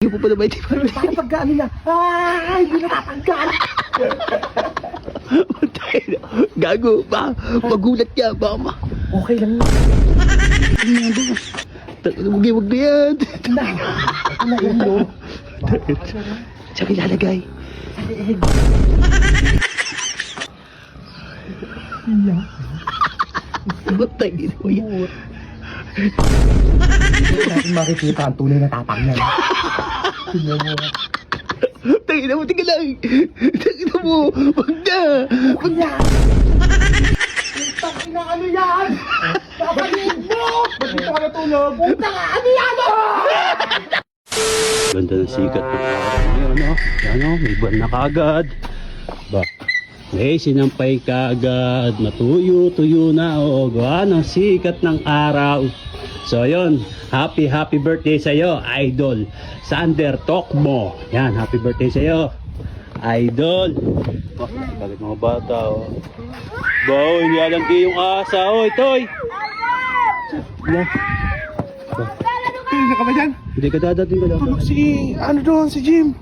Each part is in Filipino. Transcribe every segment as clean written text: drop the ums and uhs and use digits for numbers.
Lalagyan po pa naman ito. Paano pagkaan niya? Ay, hindi natatanggal. Gago, ba? Magulat niya, ba? Okay lang yun. Wag na yan. Ano yun yun? Saan ilalagay? Matay mo yan. Hindi natin makikita ang tunay na tapang niya. Tingnan mo. Tangina mo, tingnan lang. Tangina mo. Wag na. Wag na. Putang ina, ano yan? Kapatid mo! Ba't dito ka natulog? Putang ina, ano yan? Ganda ng sikat ng araw ngayon, no? Yan, no? May buwan na kagad. Ba? May sinampay kagad. Matuyo-tuyo na. O, gawa ng sikat ng araw. So, yun. Happy birthday sa'yo, Idol. Sander Tokmo. Yan, happy birthday sa'yo, Idol. Oh, bakit mga bata, oh. Bawo, hindi alam kayo yung asa. Oy, Toy! Yan. Hindi ka ba dyan? Hindi ka dadating ka lang. Tulog si, ano doon, si Jim.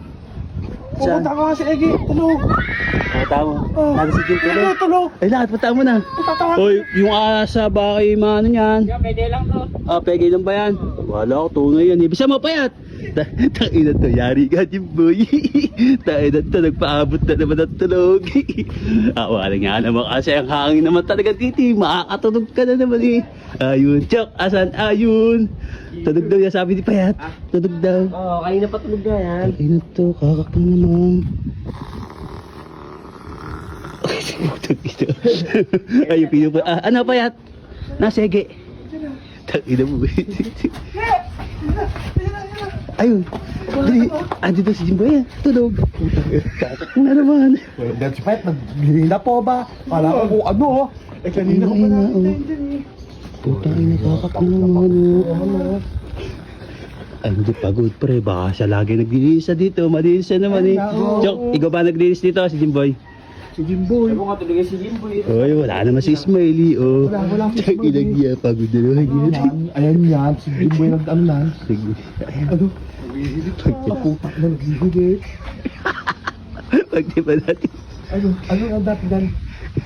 Saan? Pupunta ka nga si Egi. Tulog. Tama. Lagi si Jim tuloy. Tulog. Ay, lahat punta mo na. Tatawag. Oy, yung asa, baka yung ano yan? Pwede lang to. Ah, peke lang ba yan? Wala ko, tunay yan. Bisa mo payat. Tangina to, yari ka, Jimboy. Tangina to, nagpaabot na naman ang tulog. Wala nga naman kasi ang hangin naman talaga dito. Makakatunog ka na naman eh. Ayun, Chok, asan? Ayun. Tunog daw yan, sabi ni Payat. Tunog daw. Oo, kayo na patulog na yan. Tangina to, kakakang naman. Ayun, pinupo. Ano, Payat? Nasege. Tangina mo. Ayun. Dito si Jimboy yan. Tunog. Ano naman? Well, that's right. Naglilina po ba? Kala ko kung ano. Eh, kanina ko pa natin dyan eh. Putang ina, kakakang naman. Ay, hindi pagod pre. Baka siya lagi naglilinis dito. Malinis na naman eh. Chok, ikaw ba naglilinis dito si Jimboy? Si Jimboy. Ako nga tuloy si Jimboy. Oy, wala naman si Smiley. Oh. Wala si Smiley. Ilang niya, pagod na naman yan. Ayan yan. Si Jimboy nag-ano na. Sige. Ano? Paputak na naglihigit. Pag di ba natin? Ano ang dati dyan?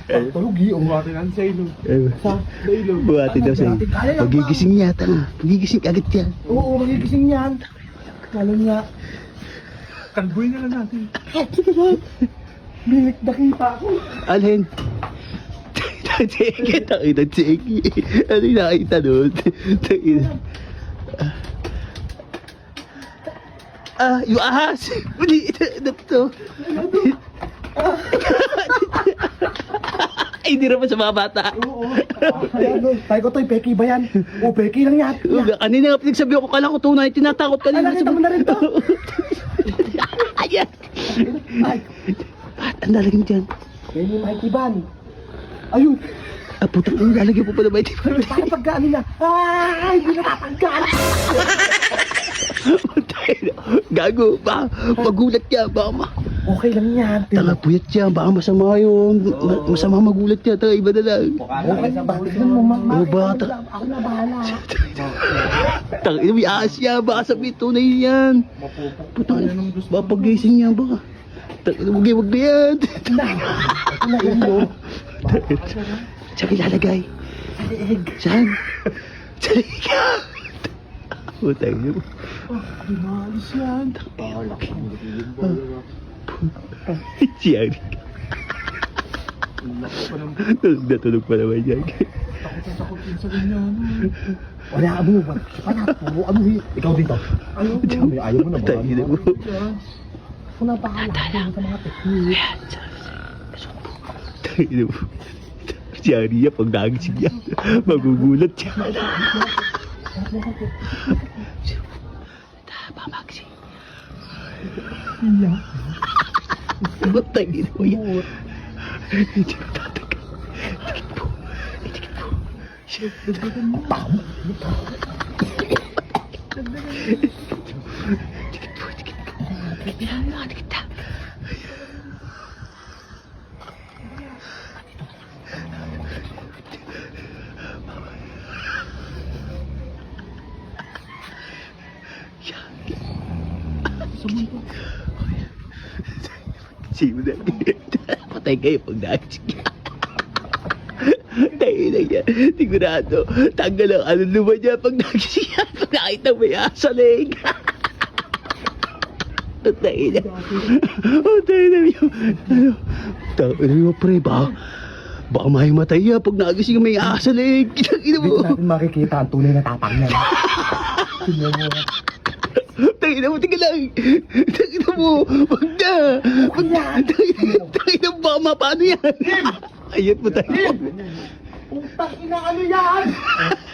Pagtulogi o natin sa ilog. Sa ilog. Buhati daw sa'yo. Magigising niya, tanga. Magigising agad yan. Oo, magigising yan. Lalo niya. Kalboy na lang natin. Sige ba? Bilik nakita ako. Alhen. Sige, takina, sige. Ano yung nakita doon? Takina. Yung ahas! Mali, ano to? Ay, hindi naman sa mga bata. Oo. Tayo ko to, peki ba yan? O, peki lang yan. Kanina nga pinagsabi ko, kala ko tunay, tinatakot ka Ay, nakita mo na rin to. Ayan. Ay, Ba't ang lalagyan dyan? yan yung Mikey Ban. Ayun. Putang ang lalagyan po pa na ba ito? Paano pagkaan niya? Ay, hindi natatanggal. Gago, ba? Magulat niya, baka Okay lang yan. Tanga, puyat siya, baka masama yun. Masama magulat niya, tanga, iba na lang. Okay, bakit mo Oh, bata. Ako na bahala. Tanga, may ahas siya, baka sabihin tunay yan. Putang, baka pagising niya, baka. Tanga, wag na yan. Ano yun yun? Saan ilalagay? Saan? Saan ikaw? Putang niyo. Dimalis yan. Siyang. Natulog pa naman yan. Takot yun sa ganyan. Wala ka mo ba? Puro ano eh. Ikaw dito. Ayaw mo na ba? Tayo na mo. Ako na bahala sa mga teknik. Tayo na mo. Siyang niya, pag nagising niya, magugulat siya. Pamagsing. Iya. Tayo na mo yan. Hindi ko tatagal. Dikit po. Dikit po. Dagdagan mo. Dikit po, dikit po. Dikit na, dikit na. Yan. Sumunod. Sino na? Patay kayo pag nagising. Tayo na yan. Sigurado. Tanggal ang ano naman niya pag nagising yan. Pag nakita mo yung asalig. Tayo na. Tayo na yun. Tayo na yun, pre. Baka mahimatay yan pag nagising may asalig. Ina mo. Dito natin makikita ang tunay na tapang na. Tingnan mo. Tangina mo, tingnan lang. Tangina mo. Wag na. Wag na. Tangina mo, baka mapano yan. Ayun mo tayo. Putang ina, ano yan?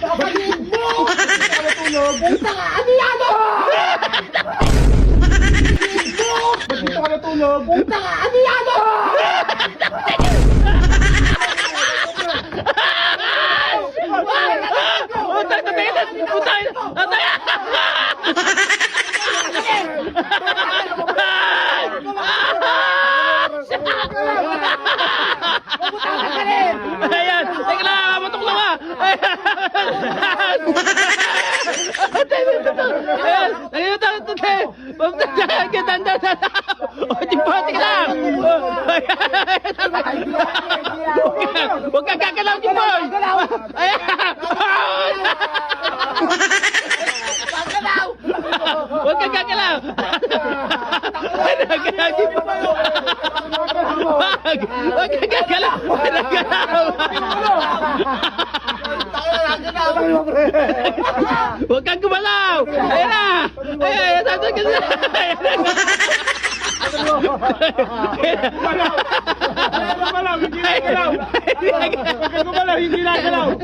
Kapalid mo! Putang ano yan? Ba't dito ka natulog? Putang ano yan? Ayan! Teka lang! Matok lang ah! Ayan! Ayan! O, di ba? Teka lang! Huwag kang gagalaw, Jimboy! Ayan! Huwag kang gagalaw! Nagalaw, Jimboy! Huwag kang gagalaw! Nagalaw! Huwag kang gumalaw! Ayan na! Ayan! Ayan! Hindi nagalaw!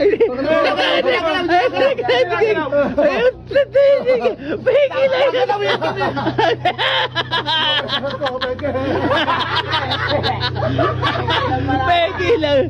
Pegi lang!